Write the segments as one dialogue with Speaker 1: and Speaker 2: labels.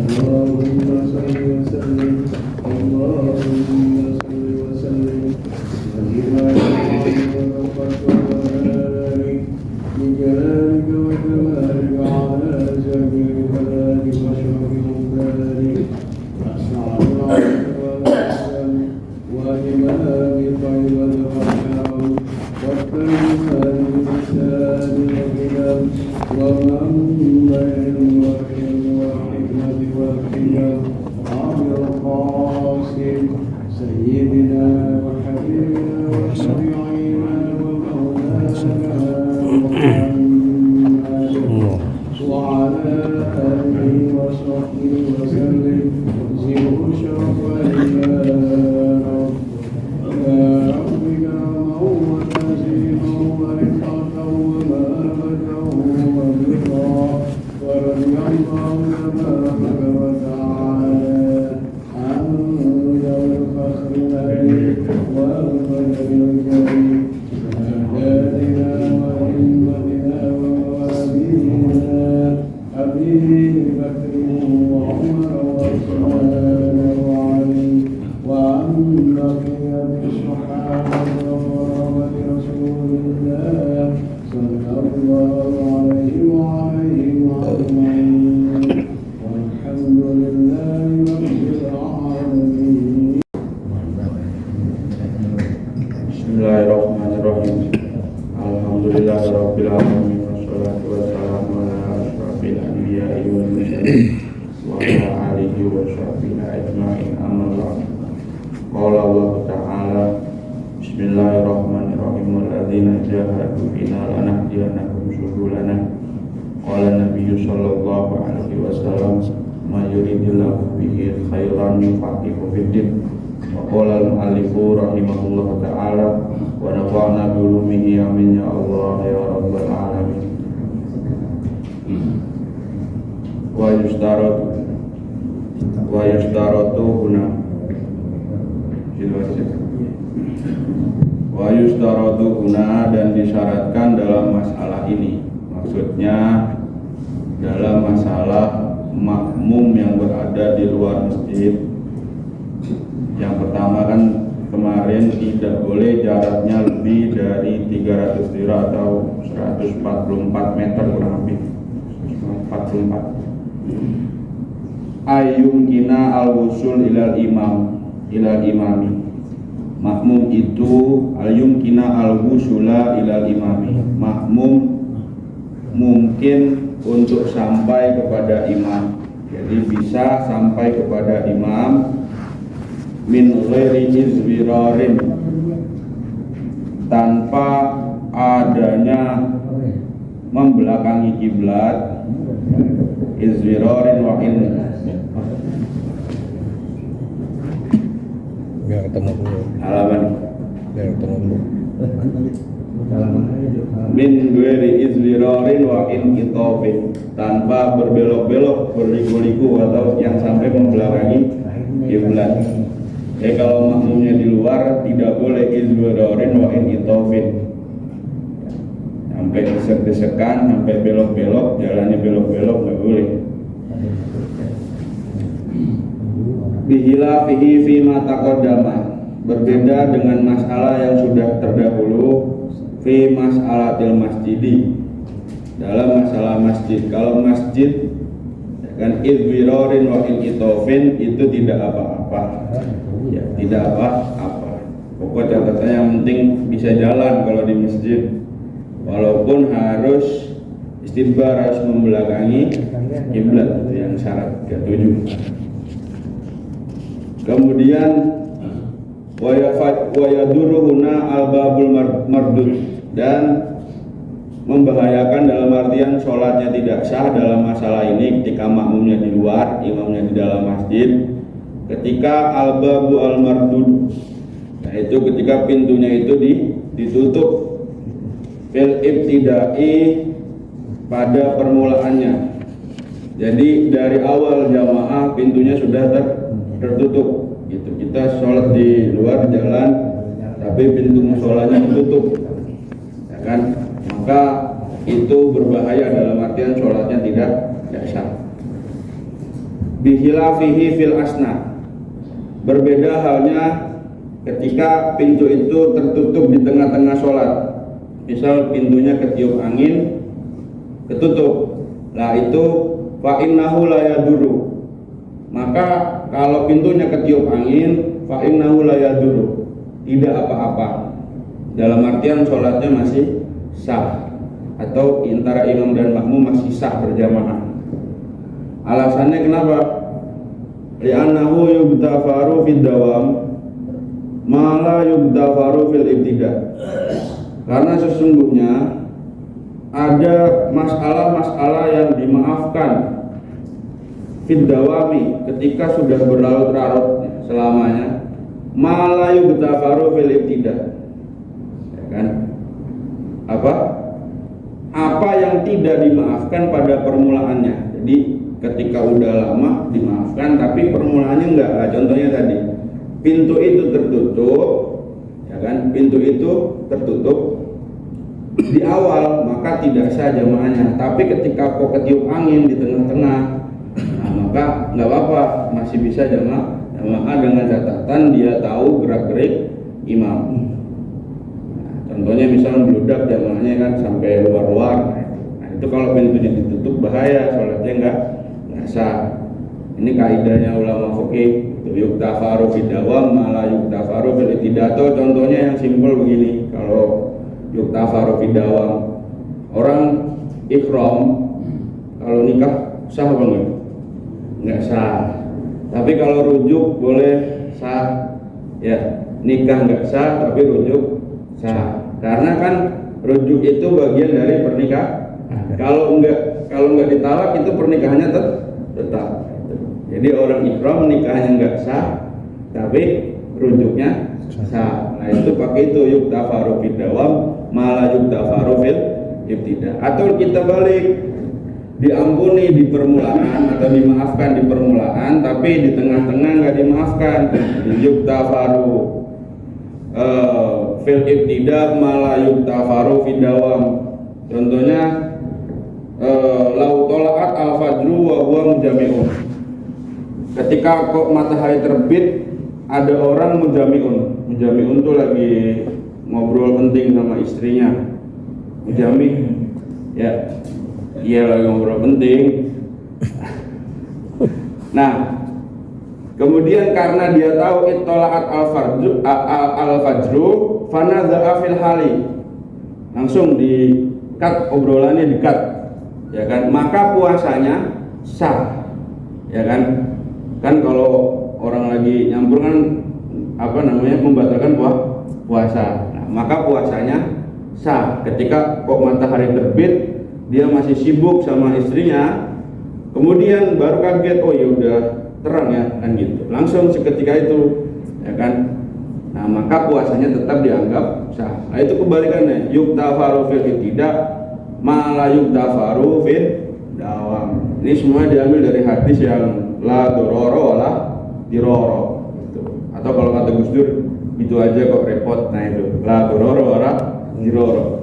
Speaker 1: اللهم صل وسلم اللهم صل وسلم وبارك بجلالك وجمالك على سبيل كلامك وشرف مقدارك أسعد العالم وإمام طيبة الرحمن والكلمات باللسان والقلم ومنبع الوحي والحكمة والحكم أبي القاسم سيدنا وحبيبنا وشفيعنا ومولانا محمد وعلى آله وصحبه وسلم زدوا شرفا يا رب يا رب كرما وتزيدا ورفعة ومهابة وذكرى ورضي الله تبارك وتعالى عن ذوي الفخر الأليم والقدر الكريم ساداتنا وأئمتنا وموالينا أبي بكر وعمر وعثمان وعلي وعن بقية الصحابة وقرابة رسول الله صلى الله عليه وعليهم أجمعين والحمد لله رب العالمين.
Speaker 2: Bismillahirrahmanirrahim. Alhamdulillahirabbil alamin wassalatu wassalamu ala asyrofil anbiya'i wal mursalin wa ala alihi wa sahbihi ajma'in amma ba'd. Qala Allah ta'ala Bismillahirrahmanirrahim walladzina jahadu fina lanahdiyannahum subulana. Qala Nabiyyu sallallahu alaihi wasallam may yuridillahu bihi khairan yufaqihu fid-din. Wa qala al-mu'allifu rahimahullahu ta'ala wa nafa'na bi ulumihi amin ya Allah ya rabbal alamin. Wa yustaratu huna wa yustaratu huna dan disyaratkan dalam masalah ini, maksudnya dalam masalah makmum yang berada di luar masjid. Yang pertama kan kemarin tidak boleh jaraknya lebih dari 300 dira atau 144 meter kurang lebih 144. Ayum kina al-wusul ilal imami. Makmum itu ayum kina al-wusula ilal imami. Makmum mungkin untuk sampai kepada imam. Jadi bisa sampai kepada imam min ghairi izwirarin, tanpa adanya membelakangi kiblat. Izwirarin wa in
Speaker 3: biar ketemu dulu
Speaker 2: halaman
Speaker 3: biar ketemu dulu
Speaker 2: min ghairi izwirarin wa in kitofin, tanpa berbelok-belok, berliku-liku atau yang sampai membelakangi kiblat. Kalau makmumnya di luar tidak boleh izwirarin wa in kitofin, sampai desek-desekan, sampai belok-belok, jalannya belok-belok nggak boleh. Bihilafihi fima taqaddama, berbeda dengan masalah yang sudah terdahulu. Fi mas'alatil masjidi, dalam masalah masjid. Kalau masjid kan izwirarin wa in kitofin itu tidak apa-apa, ya tidak apa-apa. Pokoknya katanya yang penting bisa jalan kalau di masjid, walaupun harus istidbar, harus membelakangi kiblat, itu yang syarat ke-7. Kemudian wa yaduruhuna albabul mardud, dan membahayakan dalam artian sholatnya tidak sah dalam masalah ini ketika makmumnya di luar, imamnya di dalam masjid. Ketika al-babu al-mardud, yaitu ketika pintunya itu ditutup fil ibtidai, pada permulaannya. Jadi dari awal jamaah pintunya sudah tertutup gitu. Kita sholat di luar jalan tapi pintu musholanya ditutup, ya kan? Maka itu berbahaya dalam artian sholatnya tidak sah. bihilafihi fil asna. Berbeda halnya ketika pintu itu tertutup di tengah-tengah sholat. Misal pintunya ketiup angin, ketutup. Nah itu fa innahu la yadurru. Maka kalau pintunya ketiup angin, fa innahu la yadurru, tidak apa-apa. Dalam artian sholatnya masih sah, atau antara imam dan makmum masih sah berjamaah. Alasannya kenapa? Li'annahu yugtafaru fid dawam ma la yugtafaru fil ibtida. Karena sesungguhnya ada masalah-masalah yang dimaafkan fid dawami ketika sudah berlarut-larut selamanya, ma la yugtafaru fil ibtida. Ya kan? Apa yang tidak dimaafkan pada permulaannya. Jadi ketika udah lama dimaafkan tapi permulaannya enggak. Nah, contohnya tadi pintu itu tertutup, ya kan? Pintu itu tertutup di awal, maka tidak sah jamaahnya. Tapi ketika kok ketiup angin di tengah-tengah, nah, maka nggak apa-apa, masih bisa jamaah dengan catatan dia tahu gerak-gerik imam. Nah, contohnya misalnya bludak jamaahnya kan sampai luar-luar. Nah, itu kalau pintunya ditutup bahaya, sholatnya nggak sah. Ini kaidahnya ulama fikih, yuktafaru fid dawam malah yuktafaru fil ibtidato. Contohnya yang simpel begini, kalau yuktafaru fid dawam, orang ikhram kalau nikah sah apa enggak? Enggak sah. Tapi kalau rujuk boleh sah. Ya, nikah enggak sah tapi rujuk sah. Karena kan rujuk itu bagian dari pernikahan. Kalau enggak ditalak itu pernikahannya tetap. Jadi orang ikhram nikahnya enggak sah tapi rujuknya sah. Nah itu pakai itu yuktafaru fid dawam malah yuktafaru fil ibtida. Atau kita balik, diampuni di permulaan atau dimaafkan di permulaan tapi di tengah-tengah enggak dimaafkan, yuktafaru fil ibtida malah yuktafaru fid dawam. Contohnya lau tola'at al-fajru wa huwa mujami'un. Ketika kok matahari terbit ada orang mujami'un. Mujami'un tuh lagi ngobrol penting sama istrinya. Mujami, ya, iya lagi ngobrol penting. Nah, kemudian karena dia tahu ittola'at al-fajru fanadza'a fil hali, langsung di cut, obrolannya di cut, ya kan? Maka puasanya sah, ya kan? Kan kalau orang lagi nyampur kan membatalkan puasa. Nah, maka puasanya sah. Ketika kok matahari terbit dia masih sibuk sama istrinya, kemudian baru kaget, oh ya udah terang ya kan gitu. Langsung seketika itu, ya kan? Nah, maka puasanya tetap dianggap sah. Nah, itu kebalikannya, yuktafaru fil ibtida ma la yuktafaru fil dawam. Ini semua diambil dari hadis yang la dororo wala diroro gitu. Atau kalau kata Gus Dur itu aja kok repot. Nah itu la dororo wala diroro.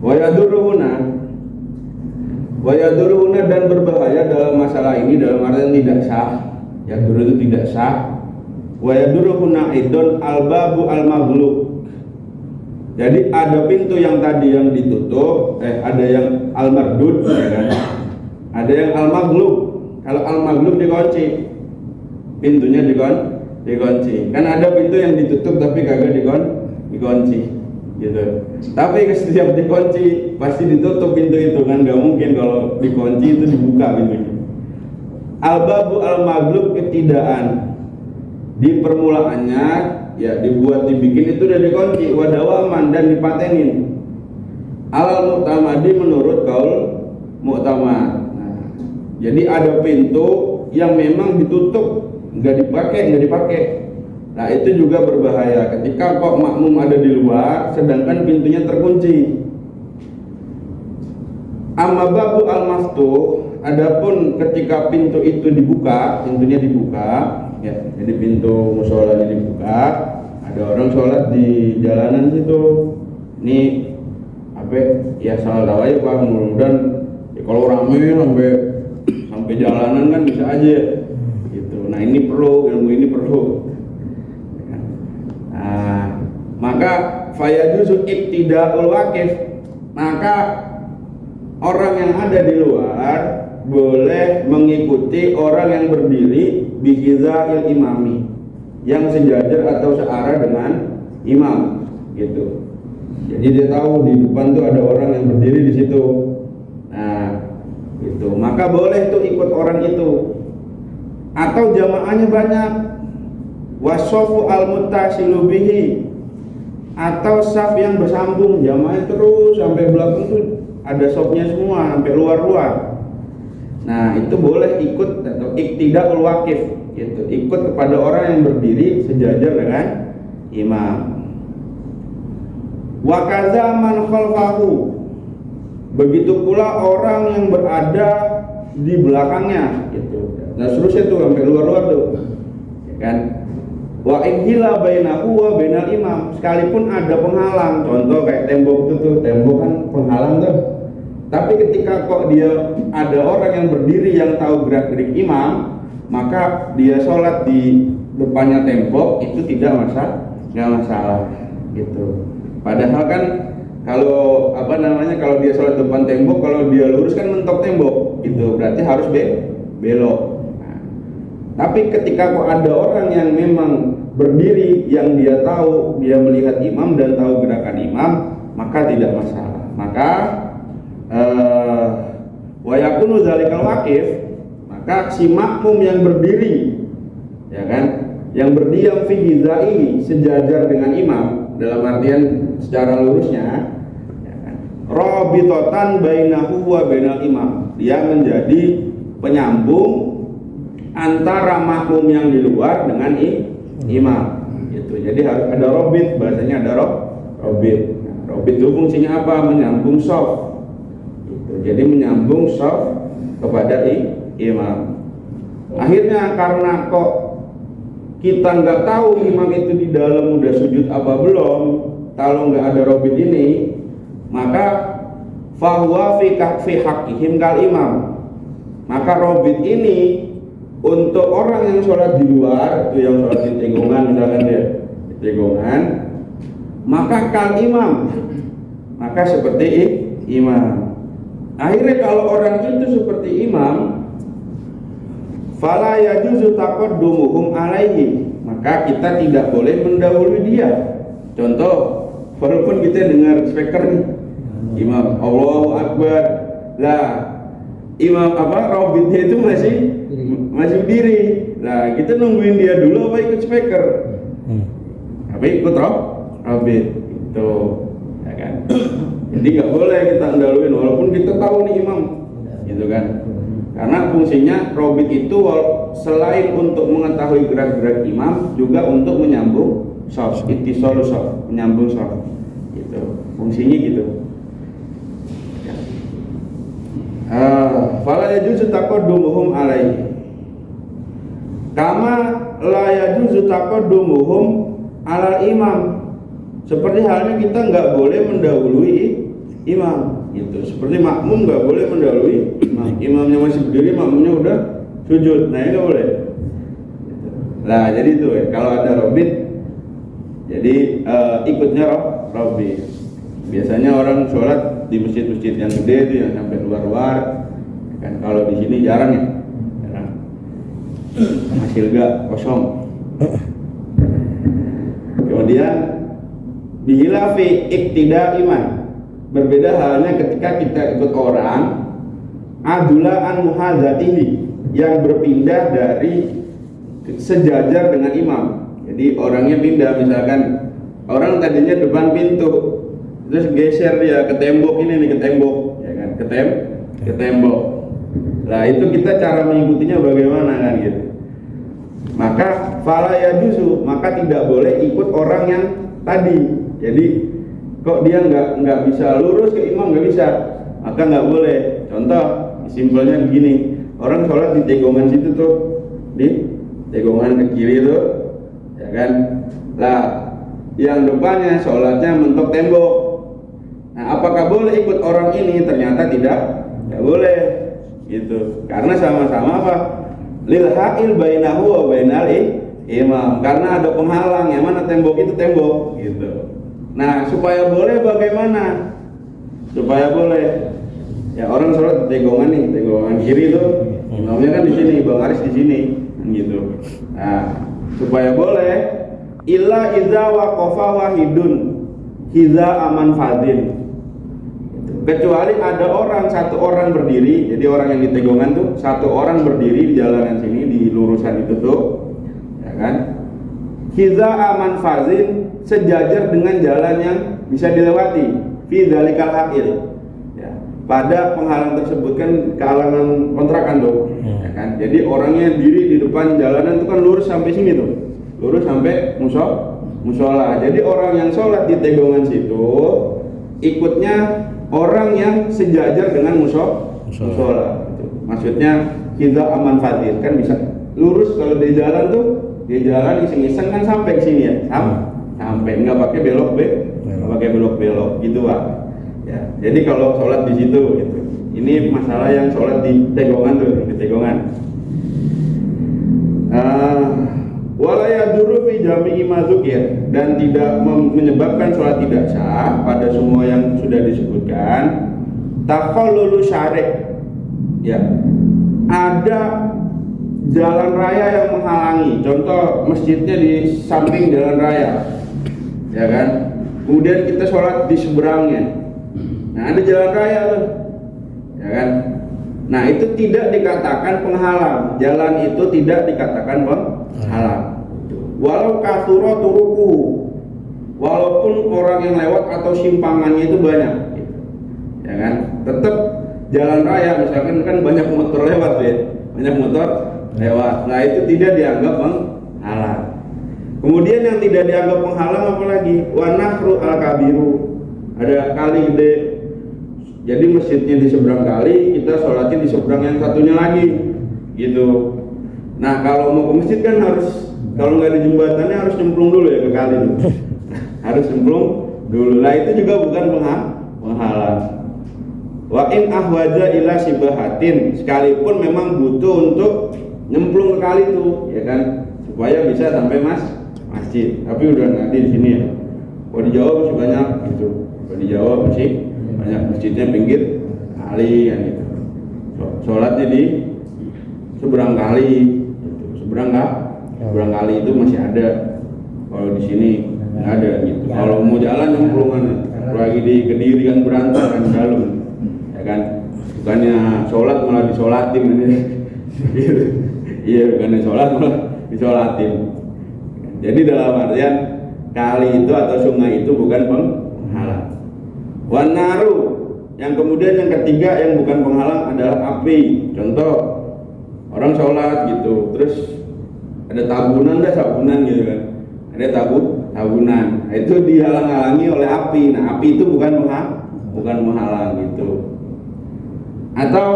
Speaker 2: Wa yadurruhuna dan berbahaya dalam masalah ini, dalam artian tidak sah. Yadur itu tidak sah. Wa yadurruhuna idon albabu al-maghlub. Jadi ada pintu yang tadi yang ditutup, ada yang al-mardud, ya kan? Ada yang al-maghlub. Kalau al-maghlub dikunci, pintunya dikunci. Kan ada pintu yang ditutup tapi kagak dikunci, gitu. Tapi setiap dikunci pasti ditutup pintu itu, kan nggak mungkin kalau dikunci itu dibuka pintunya. Al-babu al-maghlub ibtidaan, di permulaannya ya dibikin itu udah dikunci, wadawaman dan dipatenin. Alal mu'tamadi menurut kaul mu'tamad. Nah, jadi ada pintu yang memang ditutup, nggak dipakai. Nah itu juga berbahaya ketika kok makmum ada di luar sedangkan pintunya terkunci. Amma babu al-maftuh, adapun ketika pintu itu pintunya dibuka, ya, jadi pintu mushola dibuka, ada orang sholat di jalanan situ. Ini ya salah tahu aja Pak, mudah-mudahan ya, kalau rame sampai di jalanan kan bisa aja gitu. Nah ini perlu, ilmu ini perlu. Nah, maka fayajuzu iktida'ul waqif, maka orang yang ada di luar boleh mengikuti orang yang berdiri bihiza'il imami, yang sejajar atau searah dengan imam gitu. Jadi dia tahu di depan tuh ada orang yang berdiri di situ. Nah, itu maka boleh tuh ikut orang itu. Atau jamaahnya banyak. Wasofu al-muttasilu bihi, atau saf yang bersambung, jamaah terus sampai belakang tuh ada safnya semua sampai luar-luar. Nah, itu boleh ikut atau iktida'ul waqif gitu. Ikut kepada orang yang berdiri sejajar dengan imam. Wa kadza man khalfahu, begitu pula orang yang berada di belakangnya gitu. Nah seterusnya tuh sampai luar-luar tuh ya kan. Wa inhila bainahu wa bainal imam, sekalipun ada penghalang, contoh kayak tembok itu tuh, tembok kan penghalang tuh. Tapi ketika kok dia ada orang yang berdiri yang tahu gerak-gerik imam, maka dia sholat di depannya tembok itu tidak masalah gitu. Padahal kan kalau kalau dia sholat depan tembok, kalau dia lurus kan mentok tembok gitu, berarti harus belok. Nah, tapi ketika kok ada orang yang memang berdiri, yang dia tahu, dia melihat imam dan tahu gerakan imam, maka tidak masalah. Maka wa yakunu zalikal waqif, maka si makmum yang berdiri ya kan, yang berdiam fi hizai, sejajar dengan imam dalam artian secara lurusnya ya kan, rabitatan bainahu wa bainal imam, dia menjadi penyambung antara makmum yang di luar dengan imam gitu. Jadi harus ada robit, bahasanya ada robit. Nah, robit itu fungsinya apa? Menyambung shaf gitu. Jadi menyambung shaf kepada imam. Akhirnya karena kok kita nggak tahu imam itu di dalam udah sujud apa belum, kalau nggak ada robit ini, maka fahuwa fi haqqihim kal imam, maka robit ini untuk orang yang sholat di luar, itu yang sholat di tegongan misalkan dia di tegongan, maka kal imam, maka seperti imam. Akhirnya kalau orang itu seperti imam, fala yajuzu taqaddumuhum alaihi, maka kita tidak boleh mendahului dia. Contoh, walaupun kita dengar speaker nih, imam Allahu Akbar, lah imam robitnya itu masih berdiri. Nah, kita nungguin dia dulu apa ikut speaker? Apa ikut robit itu, ya kan? Jadi nggak boleh kita mendahuluin walaupun kita tahu nih imam, gitu kan? Karena fungsinya robit itu selain untuk mengetahui gerak-gerak imam, juga untuk menyambung shaf, ittisal shaf, menyambung shaf. Gitu. Fungsinya gitu. Fala yajuzu taqaddumuhum alaihi. Kama la yajuzu taqaddumuhum alal imam. Seperti halnya kita nggak boleh mendahului imam. Gitu. Seperti makmum nggak boleh mendahului imam. Imamnya masih berdiri, makmumnya udah sujud. Nah ini nggak boleh. Nah jadi itu kalau ada robit, jadi ikutnya robit. Biasanya orang sholat di masjid-masjid yang gede itu yang sampai luar-luar. Kan kalau di sini jarang ya. Jarang. Masih lega kosong. Kemudian bihilafi iktida iman. Berbeda halnya ketika kita ikut orang adulaan muhadzatihi, yang berpindah dari sejajar dengan imam. Jadi orangnya pindah, misalkan orang tadinya depan pintu, terus geser dia ke tembok ini nih, ke tembok, ya kan, ke tembok. Nah itu kita cara mengikutinya bagaimana kan gitu. Maka fala yajuzu, maka tidak boleh ikut orang yang tadi. Jadi kok dia nggak bisa lurus ke imam, nggak bisa, maka nggak boleh. Contoh simpelnya begini, orang sholat di tegongan situ tuh, di tegongan ke kiri tuh, ya kan. Lah yang depannya sholatnya mentok tembok. Nah apakah boleh ikut orang ini? Ternyata tidak boleh. gitu. Karena sama-sama apa? Lil ha'il bainahu wa bainal imam. Karena ada penghalang, yang mana tembok itu tembok gitu. Nah, supaya boleh bagaimana? Supaya boleh, ya orang sholat tegongan nih, tegongan kiri tuh, imamnya kan di sini, Bang Aris di sini, kan gitu. Nah, supaya boleh, illa iza waqafa wahidun, hiza aman fadin. Kecuali ada satu orang berdiri, jadi orang yang di tegongan tuh satu orang berdiri di jalanan sini, di lurusan itu tuh, ya kan? Hiza aman fazin, sejajar dengan jalan yang bisa dilewati, fi dzalikal haqil. Ya, pada penghalang tersebut kan kalangan kontrakan tuh, ya kan? Jadi orangnya diri di depan jalanan itu kan lurus sampai sini tuh, lurus sampai musola. Jadi orang yang sholat di tegongan situ ikutnya orang yang sejajar dengan musola. Maksudnya kita aman fatir kan bisa lurus. Kalau di jalan tuh di jalan iseng-iseng kan sampai ke sini ya, sampai nggak pakai belok gitu Pak. Ya, jadi kalau sholat di situ gitu. Ini masalah yang sholat di tegongan tuh, di tegongan. Walaya duru fi jami'i madzukir, dan tidak menyebabkan sholat tidak sah pada semua yang sudah disebutkan. Takhallulu syari', ya, ada jalan raya yang menghalangi. Contoh masjidnya di samping jalan raya, ya kan? Kemudian kita sholat di seberangnya. Nah, ada jalan raya tuh, ya kan? Nah, itu tidak dikatakan penghalang. Jalan itu tidak dikatakan penghalang. Walau kasuro turuku, walaupun orang yang lewat atau simpangannya itu banyak, ya kan? Tetap jalan raya, misalkan kan banyak motor lewat ya, banyak motor lewat. Nah, itu tidak dianggap penghalang. Kemudian yang tidak dianggap penghalang apalagi wanahru al-kabiru, ada kali gede. Jadi masjidnya di seberang kali, kita sholatnya di seberang yang satunya lagi, gitu. Nah, kalau mau ke masjid kan harus, kalau nggak di jembatannya harus nyemplung dulu ya ke kali itu. Harus nyemplung dulu. Nah, itu juga bukan penghalang. Wa in ahwaja ila sibahatin, sekalipun memang butuh untuk nyemplung ke kali itu, ya kan, supaya bisa sampai masjid. Tapi udah nggak di sini ya. Kalau di Jawa masih banyak gitu. Kalau di Jawa masih banyak masjidnya pinggir kali kan gitu. Sholatnya di seberang kali, gitu. Seberang kali itu masih ada. Kalau di sini nggak ada gitu. Kalau mau jalan nyemplungan, lagi di Kediri kan berantakan dalam, ya kan. Bukannya sholat malah disolatin ini. Iya, bukannya sholat malah disolatin. Jadi dalam artian kali itu atau sungai itu bukan penghalang. Wanaru, yang kemudian yang ketiga yang bukan penghalang adalah api. Contoh orang sholat gitu, terus ada tabunan gitu kan, ada tabunan. Nah, itu dihalang-halangi oleh api. Nah, api itu bukan penghalang gitu. Atau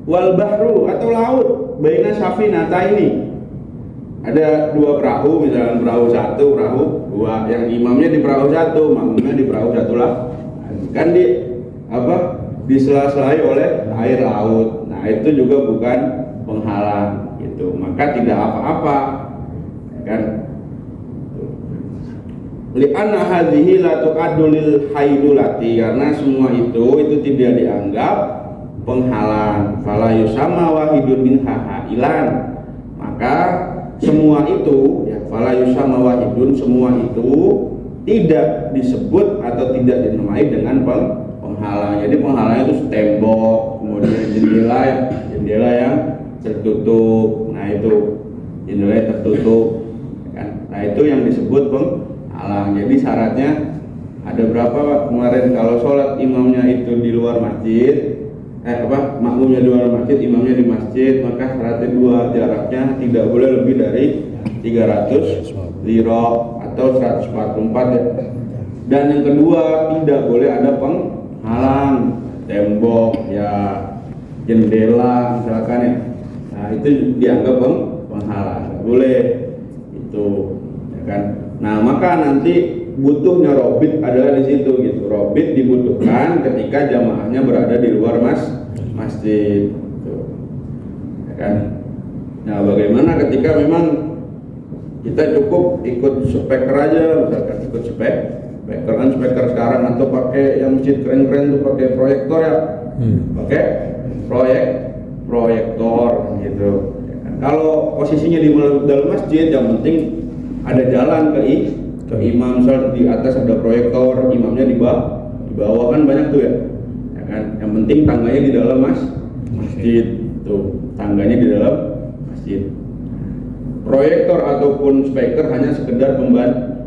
Speaker 2: wal bahru, atau laut, baina safinata ini. Ada dua perahu, misalkan perahu satu, perahu dua, yang imamnya di perahu satu, makmumnya di perahu satu lah. Kan disela-selai oleh air laut. Nah, itu juga bukan penghalang gitu. Maka tidak apa-apa, kan? Li'anna hadhihi la tu'addu lil haidulati, karena semua itu tidak dianggap penghalang. Fala yusamma wahidun minha hailan. Maka semua itu, ya, fala yusamma wahidun, semua itu tidak disebut atau tidak dinamai dengan penghalang. Jadi penghalang itu tembok, kemudian jendela yang tertutup. Nah, itu jendela yang tertutup, kan? Nah, itu yang disebut penghalang. Jadi syaratnya ada berapa Pak? Kemarin kalau sholat imamnya itu di luar masjid, makmumnya di luar masjid, imamnya di masjid, maka syaratnya dua, jaraknya tidak boleh lebih dari 300 dirok atau 144 ya. Dan yang kedua, tidak boleh ada penghalang, tembok ya, jendela misalkan ya. Nah, itu dianggap penghalang, boleh itu, ya kan. Nah, maka nanti butuhnya robit adalah di situ gitu. Robit dibutuhkan ketika jamaahnya berada di luar masjid. masjid. Tuh. Ya kan? Nah, bagaimana ketika memang kita cukup ikut speaker aja, misalkan ikut speaker kan speaker sekarang, atau pakai yang masjid keren-keren tuh pakai proyektor ya, pakai proyektor gitu. Ya kan? Kalau posisinya di dalam masjid, yang penting ada jalan ke imam, misal di atas ada proyektor, imamnya di bawah kan banyak tuh ya. Ya kan? Yang penting tangganya di dalam masjid tuh, tangganya di dalam masjid. Proyektor ataupun speaker hanya sekedar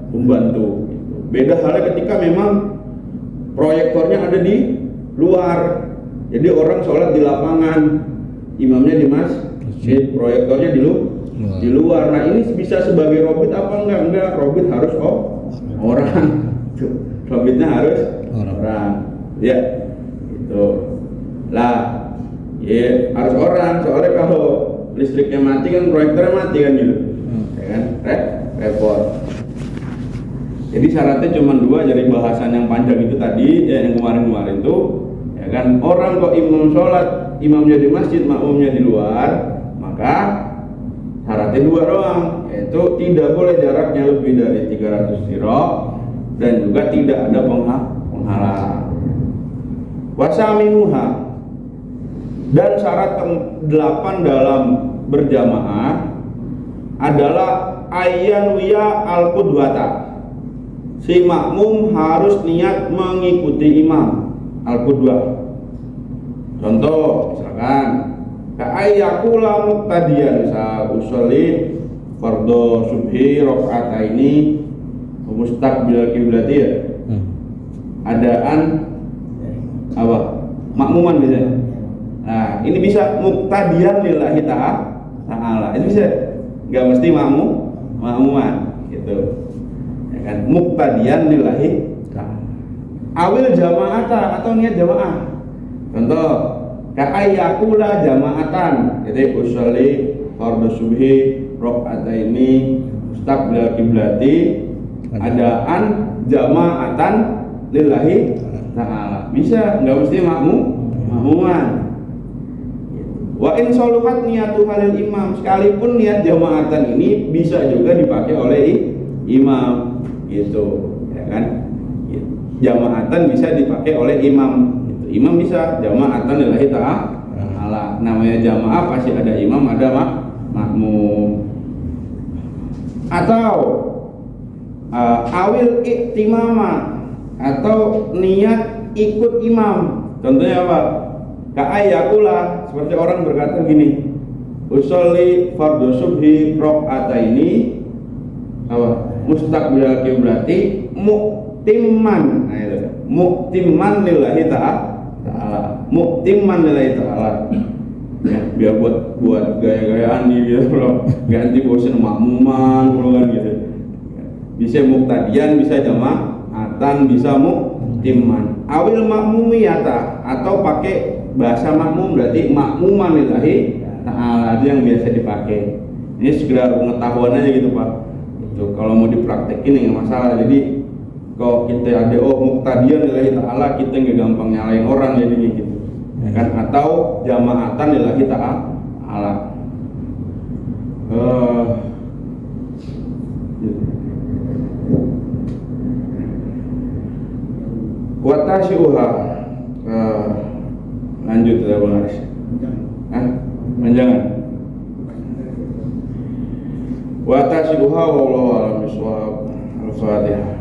Speaker 2: pembantu. Beda halnya ketika memang proyektornya ada di luar. Jadi orang sholat di lapangan, imamnya di masjid, proyektornya di luar. Nah, ini bisa sebagai robit apa enggak? Enggak, robit harus orang. Robitnya harus orang. Ya. Gitu. Lah, ya harus orang, soalnya kalau listriknya mati kan proyektornya mati kan gitu. Ya kan? Repot. Jadi syaratnya cuma dua dari bahasan yang panjang itu tadi, ya, yang kemarin tuh, ya kan, orang kok imam sholat, imamnya di masjid, makmumnya di luar, maka syaratnya dua doang, yaitu tidak boleh jaraknya lebih dari 300 dirok dan juga tidak ada penghalang. Wasaminuha, dan syarat ke-8 dalam berjamaah adalah ayyanwiya al-qudwata. Si makmum harus niat mengikuti imam al-qudwah. Contoh misalkan ka'ayyakula muqtadiyan, misal usolli fardhu subhi rakaataini mustaqbil kiblati ya. Adaan apa? Makmuman biasanya. Nah, ini bisa muqtadiyan lillahi ta'ala. Itu bisa. Enggak mesti makmuman gitu. Ya kan? Muqtadiyan lillahi ta'ala. Awil jama'ata, atau niat jamaah. Contoh, ka'ayyakula jama'atan, jadi usolli fardhu subhi rakaataini mustaqbil kiblati adaan jama'atan lillahi ta'ala. Bisa, enggak mesti makmuman. Wa in soluhat niyatu halil imam, sekalipun niat jamaatan ini bisa juga dipakai oleh imam gitu, ya kan? Jamaatan bisa dipakai oleh imam. Imam bisa jamaatan lillahi ta'ala. Namanya jamaah pasti ada imam, ada makmum. Atau awil iktimama, atau niat ikut imam. Contohnya apa? Ka'ayyakula, seperti orang berkata gini, usolli fardhu subhi rakaataini apa? Mustaqbil kiblati mu'timman. Nah itu. Mu'timman lillahi ta'ala. Mu'timman lillahi ta'ala. Ya, biar buat gaya-gayaan nih gitu loh. Ganti bosan makmuman kan gitu. Bisa muqtadiyan, bisa jamaatan, bisa mu'timman. Awil makmumiyata, atau pakai bahasa makmum, berarti makmuman lillahi ta'ala, itu yang biasa dipakai. Ini sekedar pengetahuan aja gitu Pak. Itu kalau mau dipraktekin nggak masalah. Jadi kalau kita ada muqtadiyan lillahi ta'ala, kita nggak gampang nyalain orang jadi gitu. Ya kan? Atau jamaatan lillahi ta'ala. Watasyuha, lanjut ya Bang Aris. Panjangan. Watasyuha wallahu a'lam bishawab. Al-Fatihah.